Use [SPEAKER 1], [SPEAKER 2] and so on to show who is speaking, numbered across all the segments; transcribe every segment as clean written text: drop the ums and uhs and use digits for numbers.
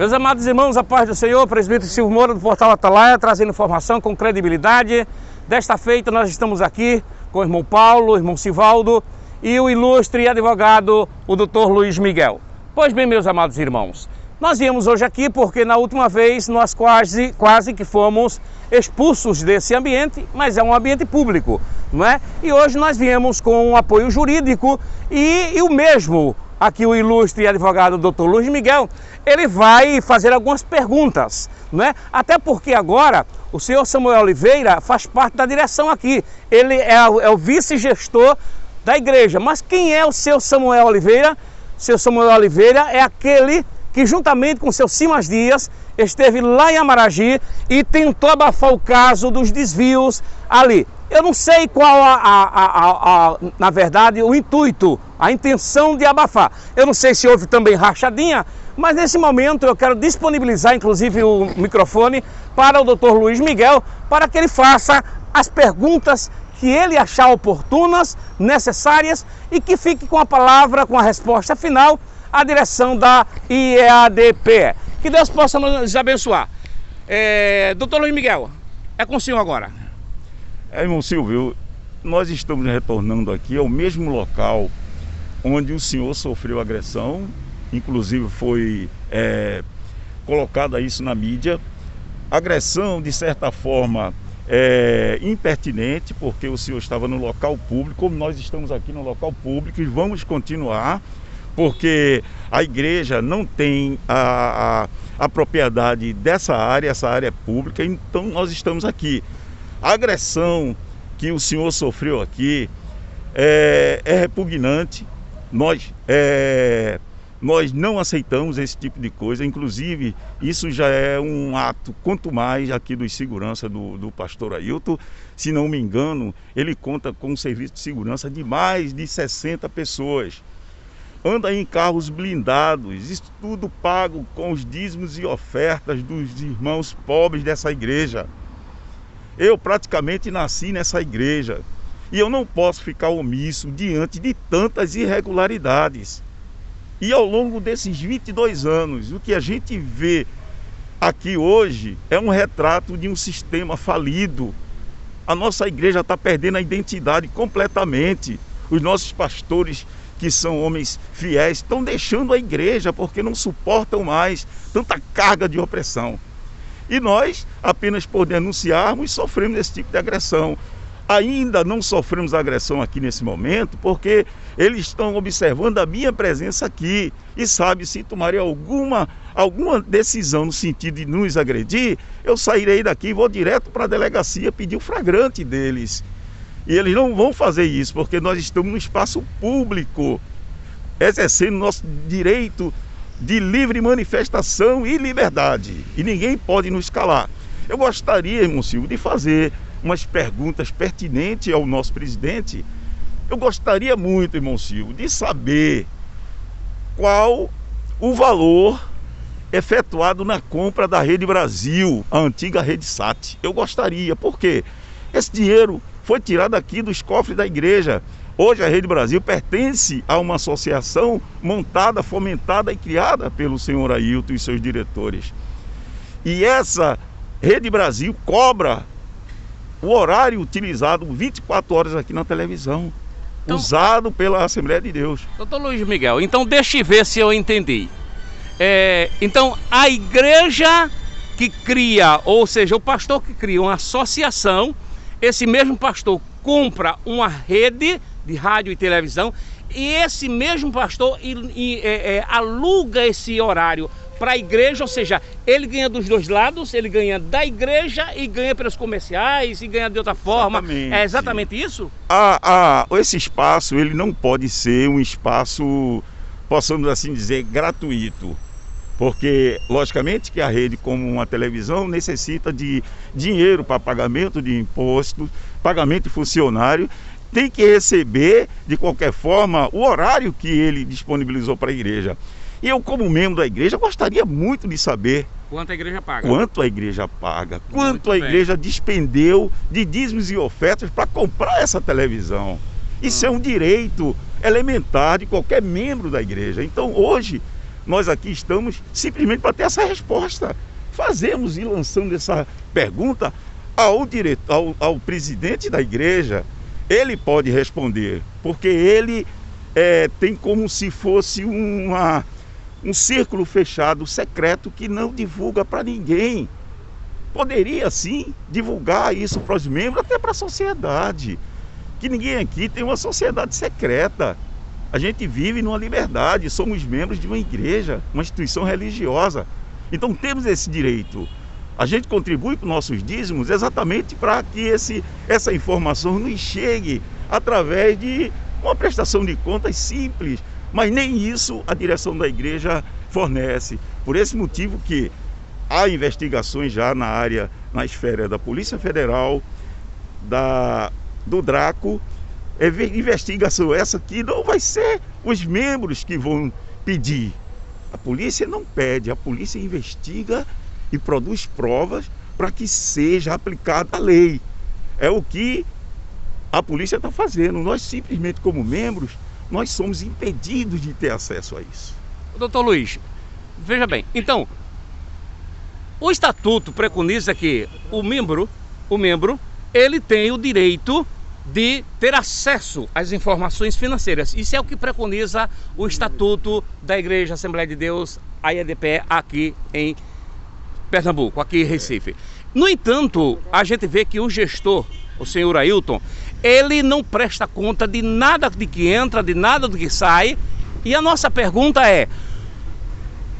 [SPEAKER 1] Meus amados irmãos, a paz do Senhor, presbítero Silvio Moura do Portal Atalaia, trazendo informação com credibilidade. Desta feita nós estamos aqui com o irmão Paulo, o irmão Sivaldo e o ilustre advogado, o doutor Luiz Miguel. Pois bem, meus amados irmãos, nós viemos hoje aqui porque na última vez nós quase que fomos expulsos desse ambiente, mas é um ambiente público, não é? E hoje nós viemos com um apoio jurídico e o mesmo, aqui o ilustre advogado Dr. Luiz Miguel, ele vai fazer algumas perguntas, não é? Até porque agora o senhor Samuel Oliveira faz parte da direção aqui, ele é o vice-gestor da igreja. Mas quem é o seu Samuel Oliveira? Seu Samuel Oliveira é aquele que juntamente com seu Simas Dias esteve lá em Amaragi e tentou abafar o caso dos desvios ali. Eu não sei qual na verdade, o intuito, a intenção de abafar. Eu não sei se houve também rachadinha, mas nesse momento eu quero disponibilizar inclusive o microfone para o Dr. Luiz Miguel, para que ele faça as perguntas que ele achar oportunas, necessárias, e que fique com a palavra, com a resposta final, a direção da IEADPE. Que Deus possa nos abençoar. Doutor Luiz Miguel, é com o senhor agora.
[SPEAKER 2] Irmão Silvio, nós estamos retornando aqui ao mesmo local onde o senhor sofreu agressão, inclusive foi colocada isso na mídia. Agressão, de certa forma, impertinente, porque o senhor estava no local público, como nós estamos aqui no local público e vamos continuar, porque a igreja não tem a propriedade dessa área, essa área é pública, então nós estamos aqui. A agressão que o senhor sofreu aqui é repugnante, nós não aceitamos esse tipo de coisa, inclusive isso já é um ato, quanto mais aqui dos segurança do pastor Ailton, se não me engano, ele conta com um serviço de segurança de mais de 60 pessoas. Anda em carros blindados, isso tudo pago com os dízimos e ofertas dos irmãos pobres dessa igreja. Eu praticamente nasci nessa igreja e eu não posso ficar omisso diante de tantas irregularidades. E ao longo desses 22 anos, o que a gente vê aqui hoje é um retrato de um sistema falido. A nossa igreja está perdendo a identidade completamente. Os nossos pastores, que são homens fiéis, estão deixando a igreja porque não suportam mais tanta carga de opressão. E nós, apenas por denunciarmos, sofremos esse tipo de agressão. Ainda não sofremos agressão aqui nesse momento, porque eles estão observando a minha presença aqui e sabe, se tomarem alguma decisão no sentido de nos agredir, eu sairei daqui e vou direto para a delegacia pedir o flagrante deles. E eles não vão fazer isso, porque nós estamos no espaço público, exercendo nosso direito de livre manifestação e liberdade, e ninguém pode nos calar. Eu gostaria, irmão Silvio, de fazer umas perguntas pertinentes ao nosso presidente. Eu gostaria muito, irmão Silvio, de saber qual o valor efetuado na compra da Rede Brasil, a antiga Rede Sat. Eu gostaria, porque esse dinheiro foi tirado aqui dos cofres da igreja. Hoje a Rede Brasil pertence a uma associação montada, fomentada e criada pelo senhor Ailton e seus diretores. E essa Rede Brasil cobra o horário utilizado 24 horas aqui na televisão, então, usado pela Assembleia de Deus.
[SPEAKER 1] Doutor Luiz Miguel, então deixa eu ver se eu entendi. Então a igreja que cria, ou seja, o pastor que cria uma associação, esse mesmo pastor compra uma rede de rádio e televisão e esse mesmo pastor aluga esse horário para a igreja, ou seja, ele ganha dos dois lados, ele ganha da igreja e ganha pelos comerciais e ganha de outra forma.
[SPEAKER 2] Exatamente.
[SPEAKER 1] É exatamente isso?
[SPEAKER 2] Esse espaço, ele não pode ser um espaço, possamos assim dizer, gratuito. Porque, logicamente, que a rede, como uma televisão, necessita de dinheiro para pagamento de imposto, pagamento de funcionário, tem que receber, de qualquer forma, o horário que ele disponibilizou para a igreja. E eu, como membro da igreja, gostaria muito de saber
[SPEAKER 1] quanto a igreja paga.
[SPEAKER 2] Quanto a igreja paga, quanto a igreja despendeu de dízimos e ofertas para comprar essa televisão. Isso é um direito elementar de qualquer membro da igreja. Então, hoje, nós aqui estamos simplesmente para ter essa resposta. Fazemos e lançamos essa pergunta ao presidente da igreja. Ele pode responder, porque ele tem como se fosse um círculo fechado, secreto, que não divulga para ninguém. Poderia sim divulgar isso para os membros, até para a sociedade. Que ninguém aqui tem uma sociedade secreta. A gente vive numa liberdade, somos membros de uma igreja, uma instituição religiosa. Então temos esse direito. A gente contribui com nossos dízimos exatamente para que essa informação nos chegue através de uma prestação de contas simples. Mas nem isso a direção da igreja fornece. Por esse motivo que há investigações já na esfera da Polícia Federal, do DRACO, investigação essa que não vai ser os membros que vão pedir. A polícia não pede, a polícia investiga e produz provas para que seja aplicada a lei. É o que a polícia está fazendo. Nós simplesmente, como membros, nós somos impedidos de ter acesso a isso.
[SPEAKER 1] Doutor Luiz, veja bem, então, o estatuto preconiza que o membro, ele tem o direito de ter acesso às informações financeiras. Isso é o que preconiza o estatuto da Igreja Assembleia de Deus, a IADPE, aqui em Pernambuco, aqui em Recife. No entanto, a gente vê que o gestor, o senhor Ailton, ele não presta conta de nada de que entra, de nada do que sai. E a nossa pergunta é: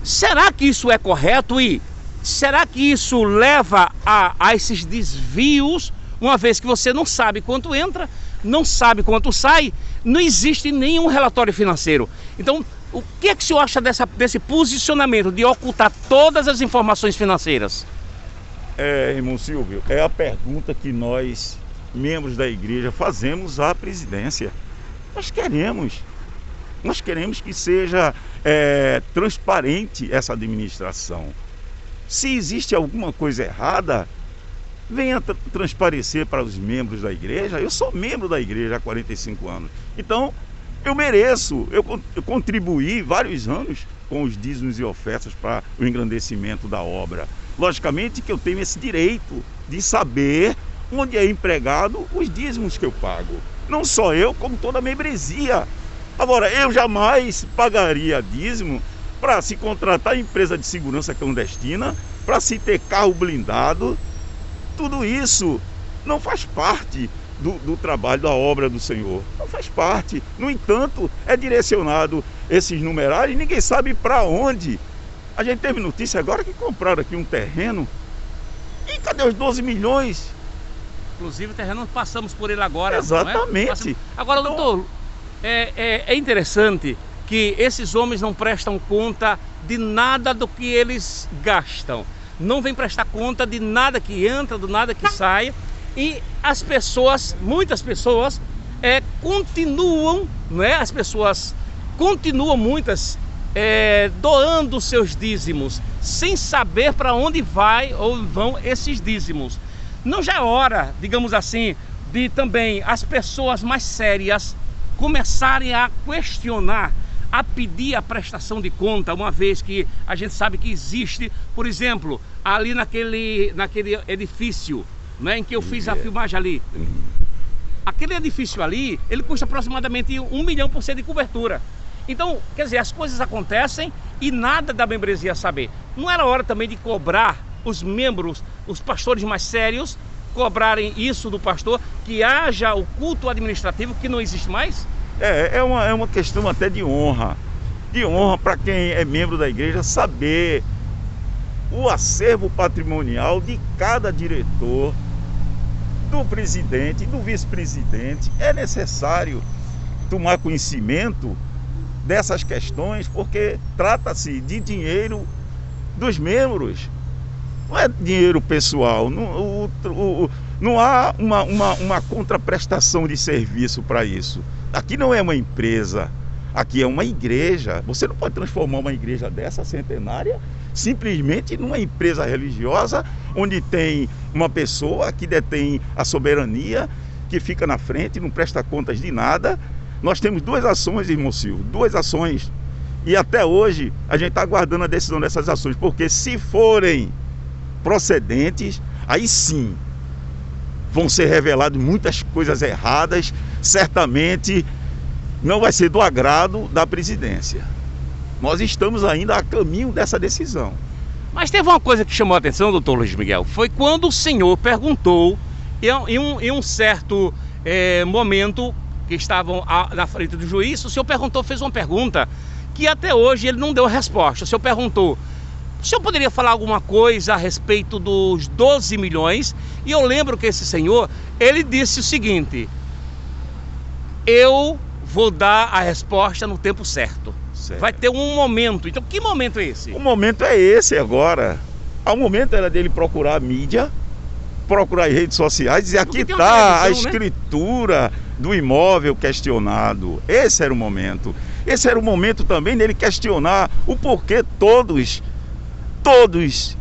[SPEAKER 1] será que isso é correto e será que isso leva a esses desvios, uma vez que você não sabe quanto entra, não sabe quanto sai, não existe nenhum relatório financeiro? Então, o que é que o senhor acha desse posicionamento de ocultar todas as informações financeiras?
[SPEAKER 2] Irmão Silvio, é a pergunta que nós, membros da igreja, fazemos à presidência. Nós queremos que seja transparente essa administração. Se existe alguma coisa errada, venha transparecer para os membros da igreja. Eu sou membro da igreja há 45 anos. Então, eu mereço. Eu contribuí vários anos com os dízimos e ofertas para o engrandecimento da obra. Logicamente que eu tenho esse direito de saber onde é empregado os dízimos que eu pago. Não só eu, como toda a membresia. Agora, eu jamais pagaria dízimo para se contratar empresa de segurança clandestina, para se ter carro blindado. Tudo isso não faz parte do trabalho, da obra do Senhor. Não faz parte. No entanto, é direcionado esses numerários e ninguém sabe para onde. A gente teve notícia agora que compraram aqui um terreno. E cadê os 12 milhões?
[SPEAKER 1] Inclusive, o terreno, passamos por ele agora.
[SPEAKER 2] Exatamente.
[SPEAKER 1] Não é? Agora, doutor, é interessante que esses homens não prestam conta de nada do que eles gastam. Não vem prestar conta de nada que entra, de nada que sai. E as pessoas, muitas pessoas, continuam, né? As pessoas continuam, muitas, doando seus dízimos, sem saber para onde vai ou vão esses dízimos. Não já é hora, digamos assim, de também as pessoas mais sérias começarem a questionar, a pedir a prestação de conta, uma vez que a gente sabe que existe, por exemplo, ali naquele edifício, né, em que eu fiz a filmagem ali. Aquele edifício ali, ele custa aproximadamente 1 milhão por cento de cobertura. Então, quer dizer, as coisas acontecem e nada da membresia saber. Não era hora também de cobrar os membros, os pastores mais sérios, cobrarem isso do pastor, que haja o culto administrativo que não existe mais?
[SPEAKER 2] É uma questão até de honra para quem é membro da igreja, saber o acervo patrimonial de cada diretor, do presidente, do vice-presidente. É necessário tomar conhecimento dessas questões, porque trata-se de dinheiro dos membros, não é dinheiro pessoal. Não há uma contraprestação de serviço para isso. Aqui não é uma empresa, aqui é uma igreja. Você não pode transformar uma igreja dessa centenária simplesmente numa empresa religiosa, onde tem uma pessoa que detém a soberania, que fica na frente, não presta contas de nada. Nós temos duas ações, irmão Silvio, duas ações E até hoje a gente está aguardando a decisão dessas ações, porque se forem procedentes, aí sim vão ser reveladas muitas coisas erradas, certamente não vai ser do agrado da presidência. Nós estamos ainda a caminho dessa decisão.
[SPEAKER 1] Mas teve uma coisa que chamou a atenção, doutor Luiz Miguel, foi quando o senhor perguntou, em um certo momento, que estavam na frente do juiz, o senhor perguntou, fez uma pergunta, que até hoje ele não deu resposta. O senhor perguntou, o senhor poderia falar alguma coisa a respeito dos 12 milhões? E eu lembro que esse senhor, ele disse o seguinte, eu vou dar a resposta no tempo certo. Vai ter um momento. Então, que momento é esse?
[SPEAKER 2] O momento é esse agora. O momento era dele procurar a mídia, procurar as redes sociais, dizer aqui está a escritura, né, do imóvel questionado. Esse era o momento. Esse era o momento também dele questionar o porquê todos,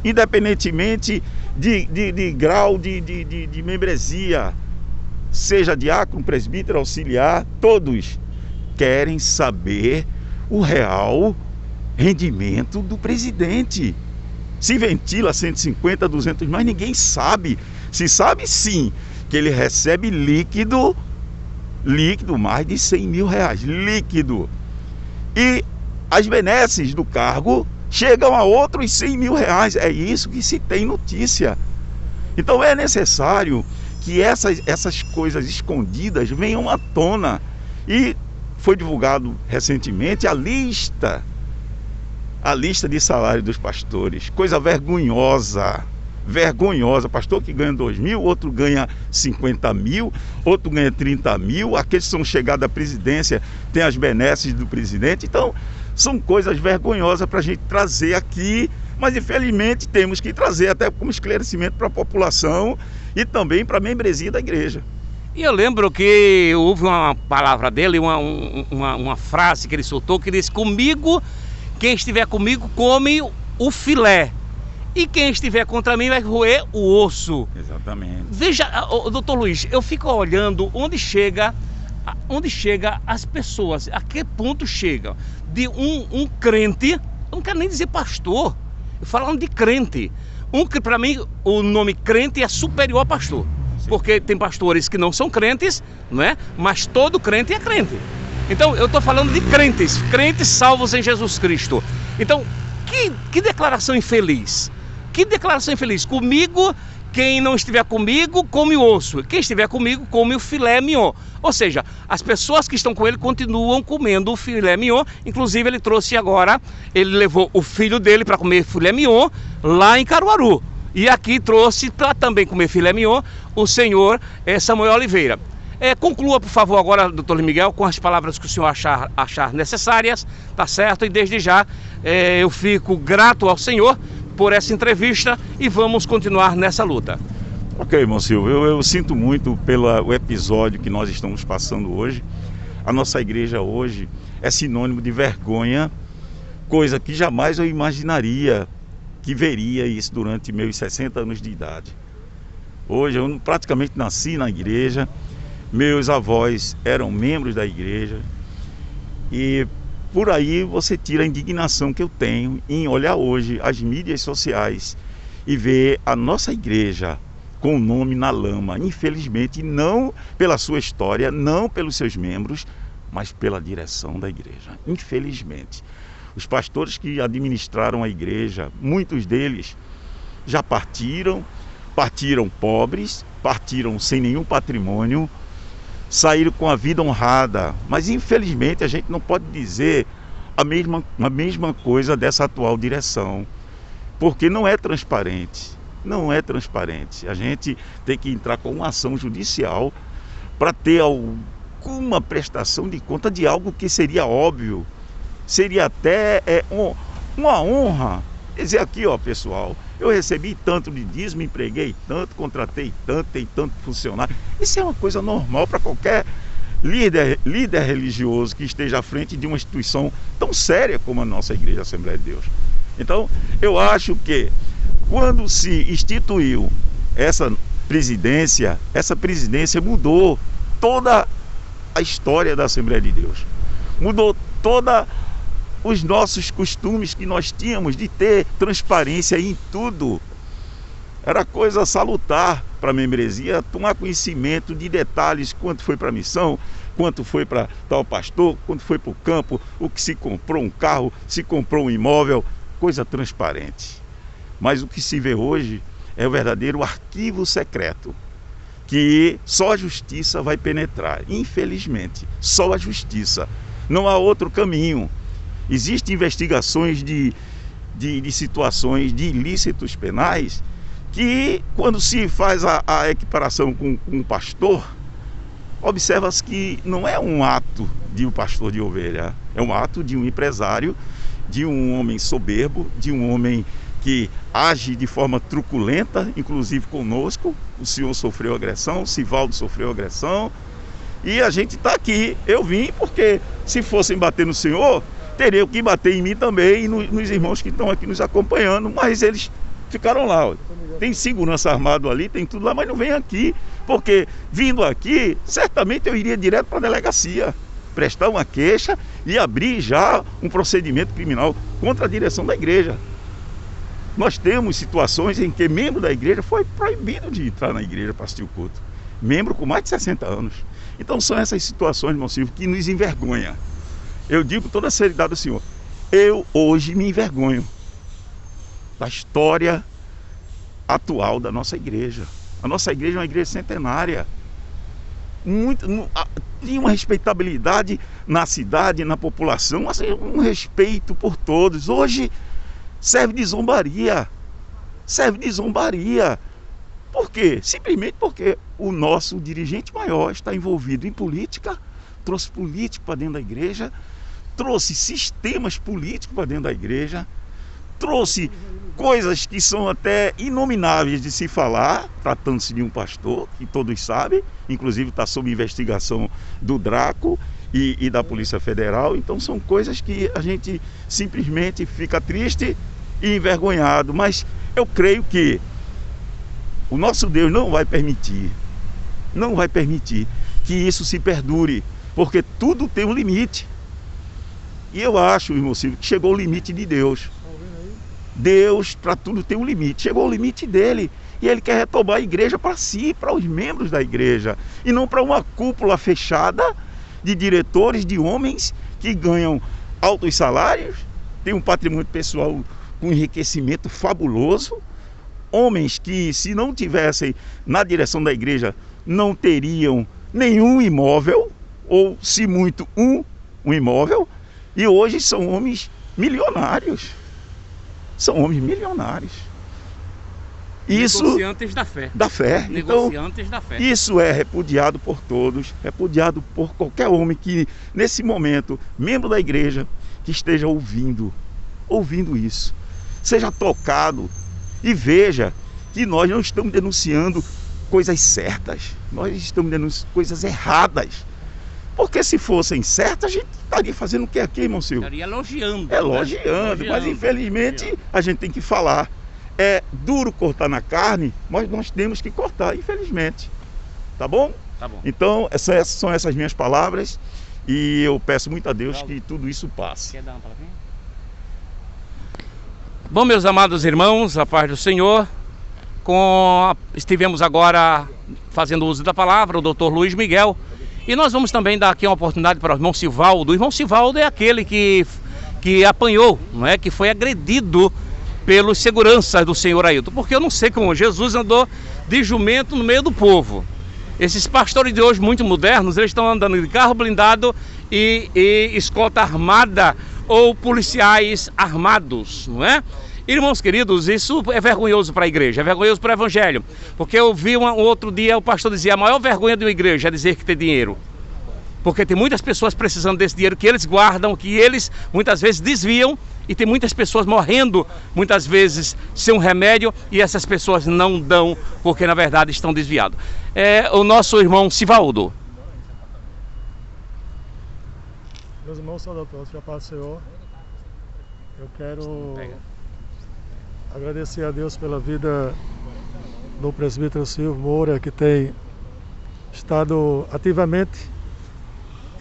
[SPEAKER 2] independentemente de grau de membresia, seja diácono, presbítero, auxiliar, todos querem saber o real rendimento do presidente. Se ventila 150, 200, mas ninguém sabe. Se sabe sim que ele recebe líquido mais de 100 mil reais, líquido. E as benesses do cargo chegam a outros 100 mil reais. É isso que se tem notícia. Então é necessário que essas coisas escondidas venham à tona. E foi divulgado recentemente a lista de salário dos pastores, coisa vergonhosa, pastor que ganha 2 mil, outro ganha 50 mil, outro ganha 30 mil, aqueles que são chegados à presidência têm as benesses do presidente. Então são coisas vergonhosas para a gente trazer aqui, mas infelizmente temos que trazer até como esclarecimento para a população e também para a membresia da igreja.
[SPEAKER 1] E eu lembro que houve uma palavra dele, uma frase que ele soltou, que disse, quem estiver comigo come o filé, e quem estiver contra mim vai roer o osso.
[SPEAKER 2] Exatamente.
[SPEAKER 1] Veja, doutor Luiz, eu fico olhando onde chega as pessoas, a que ponto chega de um crente, eu não quero nem dizer pastor, eu falando de crente, para mim o nome crente é superior a pastor. Porque tem pastores que não são crentes, não é? Mas todo crente é crente. Então eu estou falando de crentes salvos em Jesus Cristo. Então, que declaração infeliz. Que declaração infeliz. Comigo, quem não estiver comigo, come o osso. Quem estiver comigo, come o filé mignon. Ou seja, as pessoas que estão com ele continuam comendo o filé mignon. Inclusive ele trouxe agora, ele levou o filho dele para comer filé mignon lá em Caruaru. E aqui trouxe para também comer filé mignon o senhor Samuel Oliveira. Conclua, por favor, agora, doutor Luiz Miguel, com as palavras que o senhor achar necessárias, tá certo? E desde já eu fico grato ao senhor por essa entrevista e vamos continuar nessa luta.
[SPEAKER 2] Ok, irmão Silvio, eu sinto muito pelo episódio que nós estamos passando hoje. A nossa igreja hoje é sinônimo de vergonha, coisa que jamais eu imaginaria que veria isso durante meus 60 anos de idade. Hoje eu praticamente nasci na igreja, meus avós eram membros da igreja e por aí você tira a indignação que eu tenho em olhar hoje as mídias sociais e ver a nossa igreja com o nome na lama, infelizmente não pela sua história, não pelos seus membros, mas pela direção da igreja, infelizmente. Os pastores que administraram a igreja, muitos deles já partiram pobres, partiram sem nenhum patrimônio, saíram com a vida honrada. Mas infelizmente a gente não pode dizer a mesma coisa dessa atual direção, porque não é transparente. Não é transparente. A gente tem que entrar com uma ação judicial para ter alguma prestação de conta de algo que seria óbvio. Seria até uma honra dizer aqui, ó, pessoal, eu recebi tanto de dízimo, empreguei tanto, contratei tanto, tem tanto funcionário. Isso é uma coisa normal para qualquer líder religioso que esteja à frente de uma instituição tão séria como a nossa Igreja Assembleia de Deus. Então, eu acho que quando se instituiu essa presidência mudou toda a história da Assembleia de Deus. Mudou toda os nossos costumes que nós tínhamos de ter transparência em tudo. Era coisa salutar para a membresia tomar conhecimento de detalhes, quanto foi para a missão, quanto foi para tal pastor, quanto foi para o campo, o que se comprou um carro, se comprou um imóvel, coisa transparente. Mas o que se vê hoje é o verdadeiro arquivo secreto, que só a justiça vai penetrar. Infelizmente, só a justiça. Não há outro caminho. Existem investigações de situações de ilícitos penais que, quando se faz a equiparação com um pastor, observa-se que não é um ato de um pastor de ovelha, é um ato de um empresário, de um homem soberbo, de um homem que age de forma truculenta, inclusive conosco. O senhor sofreu agressão, o Sivaldo sofreu agressão, e a gente está aqui. Eu vim porque, se fossem bater no senhor, teriam que bater em mim também e nos irmãos que estão aqui nos acompanhando, mas eles ficaram lá. Ó. Tem segurança armado ali, tem tudo lá, mas não vem aqui, porque vindo aqui, certamente eu iria direto para a delegacia, prestar uma queixa e abrir já um procedimento criminal contra a direção da igreja. Nós temos situações em que membro da igreja foi proibido de entrar na igreja para assistir o culto. Membro com mais de 60 anos. Então são essas situações, irmão Silvio, que nos envergonham. Eu digo com toda a seriedade ao senhor, eu hoje me envergonho da história atual da nossa igreja. A nossa igreja é uma igreja centenária. Tinha uma respeitabilidade na cidade, na população, assim, um respeito por todos. Hoje serve de zombaria. Serve de zombaria. Por quê? Simplesmente porque o nosso dirigente maior está envolvido em política, trouxe político para dentro da igreja, trouxe sistemas políticos para dentro da igreja, trouxe coisas que são até inomináveis de se falar, tratando-se de um pastor, que todos sabem, inclusive está sob investigação do Draco e da Polícia Federal. Então são coisas que a gente simplesmente fica triste e envergonhado, mas eu creio que o nosso Deus não vai permitir que isso se perdure, porque tudo tem um limite. E eu acho, irmão Silvio, que chegou o limite de Deus. Deus, para tudo, tem um limite. Chegou o limite dele. E ele quer retomar a igreja para si, para os membros da igreja. E não para uma cúpula fechada de diretores, de homens que ganham altos salários, têm um patrimônio pessoal com enriquecimento fabuloso. Homens que, se não tivessem na direção da igreja, não teriam nenhum imóvel, ou, se muito, um imóvel. E hoje são homens milionários. São homens milionários. Isso,
[SPEAKER 1] negociantes da fé.
[SPEAKER 2] Da fé.
[SPEAKER 1] Negociantes
[SPEAKER 2] então,
[SPEAKER 1] da fé.
[SPEAKER 2] Isso é repudiado por todos, repudiado por qualquer homem que, nesse momento, membro da igreja, que esteja ouvindo isso. Seja tocado e veja que nós não estamos denunciando coisas certas, nós estamos denunciando coisas erradas. Porque se fossem certas, a gente estaria fazendo o que aqui, irmão Silvio?
[SPEAKER 1] Estaria elogiando.
[SPEAKER 2] Elogiando, mas infelizmente a gente tem que falar. É duro cortar na carne, mas nós temos que cortar, infelizmente. Tá bom?
[SPEAKER 1] Tá bom.
[SPEAKER 2] Então, são essas minhas palavras e eu peço muito a Deus que tudo isso passe.
[SPEAKER 1] Quer dar uma palavrinha? Bom, meus amados irmãos, a paz do Senhor. Estivemos agora fazendo uso da palavra, o doutor Luiz Miguel. E nós vamos também dar aqui uma oportunidade para o irmão Sivaldo. O irmão Sivaldo é aquele que apanhou, não é? Que foi agredido pelos seguranças do senhor Ailton. Porque eu não sei como Jesus andou de jumento no meio do povo. Esses pastores de hoje, muito modernos, eles estão andando de carro blindado e escolta armada ou policiais armados, não é? Irmãos queridos, isso é vergonhoso para a igreja, é vergonhoso para o evangelho. Porque eu vi um outro dia, o pastor dizia, a maior vergonha de uma igreja é dizer que tem dinheiro. Porque tem muitas pessoas precisando desse dinheiro que eles guardam, que eles muitas vezes desviam, e tem muitas pessoas morrendo, muitas vezes sem um remédio, e essas pessoas não dão, porque na verdade estão desviados. É o nosso irmão Sivaldo.
[SPEAKER 3] Meus irmãos saudatórios, a paz do Senhor. Eu quero agradecer a Deus pela vida do presbítero Silvio Moura, que tem estado ativamente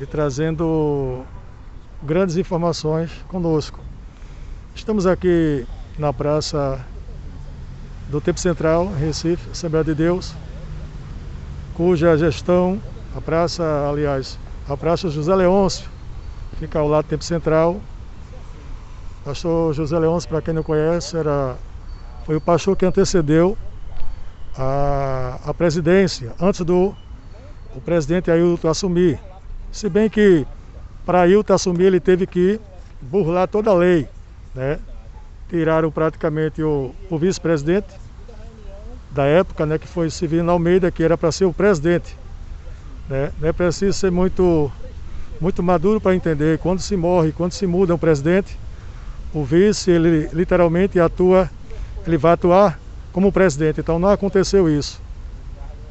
[SPEAKER 3] e trazendo grandes informações conosco. Estamos aqui na Praça do Tempo Central, Recife, Assembleia de Deus, cuja gestão, a praça José Leôncio, fica ao lado do Tempo Central. Pastor José Leôncio, para quem não conhece, foi o pastor que antecedeu a presidência, antes do presidente Ailton assumir. Se bem que para Ailton assumir ele teve que burlar toda a lei, né? Tiraram praticamente o vice-presidente da época, né, que foi Severino Almeida, que era para ser o presidente, né? Não é preciso ser muito maduro para entender, quando se morre, quando se muda um presidente, o vice, ele literalmente ele vai atuar como presidente. Então não aconteceu isso.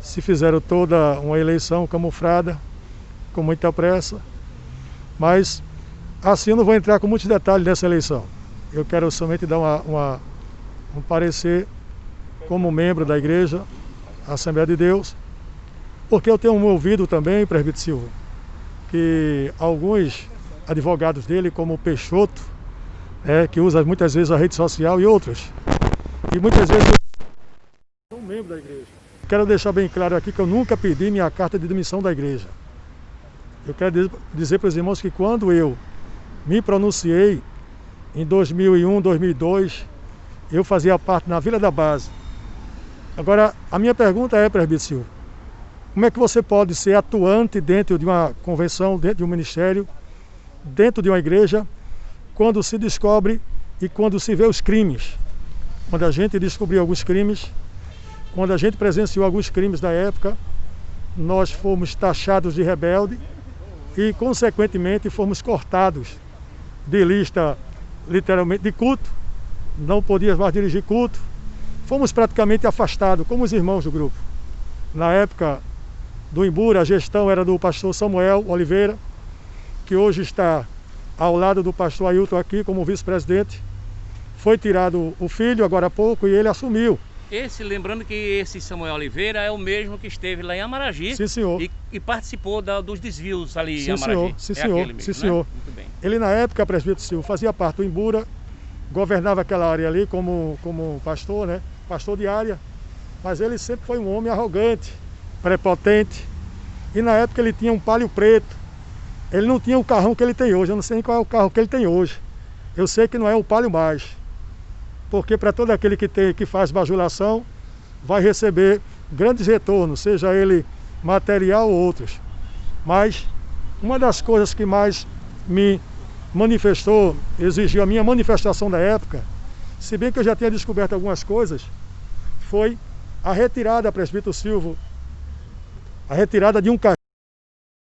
[SPEAKER 3] Se fizeram toda uma eleição camuflada, com muita pressa, mas assim eu não vou entrar com muitos detalhes nessa eleição. Eu quero somente dar um parecer como membro da igreja, Assembleia de Deus, porque eu tenho ouvido também, presbítero Silva, que alguns advogados dele, como o Peixoto, que usa muitas vezes a rede social, e outros, e muitas vezes sou membro da igreja. Quero deixar bem claro aqui que eu nunca pedi minha carta de demissão da igreja. Eu quero dizer para os irmãos que quando eu me pronunciei em 2001, 2002, eu fazia parte na Vila da Base. Agora, a minha pergunta é, presbítero Silva, como é que você pode ser atuante dentro de uma convenção, dentro de um ministério, dentro de uma igreja, quando se descobre e quando se vê os crimes? Quando a gente descobriu alguns crimes, quando a gente presenciou alguns crimes da época, nós fomos taxados de rebelde e, consequentemente, fomos cortados de lista, literalmente, de culto. Não podíamos mais dirigir culto. Fomos praticamente afastados, como os irmãos do grupo. Na época do Imbura, a gestão era do pastor Samuel Oliveira, que hoje está ao lado do pastor Ailton aqui como vice-presidente. Foi tirado o filho agora há pouco e ele assumiu.
[SPEAKER 1] Lembrando que esse Samuel Oliveira é o mesmo que esteve lá em Amaragi.
[SPEAKER 3] Sim, senhor.
[SPEAKER 1] E participou dos desvios ali em
[SPEAKER 3] Amaragi.
[SPEAKER 1] Senhor.
[SPEAKER 3] Sim, senhor. Mesmo, sim, senhor. Né? Muito bem. Ele, na época, presbítero Silva, fazia parte do Imbura, governava aquela área ali como pastor, né? Pastor de área. Mas ele sempre foi um homem arrogante, prepotente. E na época ele tinha um Palio preto. Ele não tinha o carrão que ele tem hoje. Eu não sei nem qual é o carro que ele tem hoje. Eu sei que não é o Palio mais. Porque para todo aquele que faz bajulação, vai receber grandes retornos, seja ele material ou outros. Mas uma das coisas que mais me manifestou, exigiu a minha manifestação da época, se bem que eu já tinha descoberto algumas coisas, foi a retirada, presbítero Silva, a retirada de um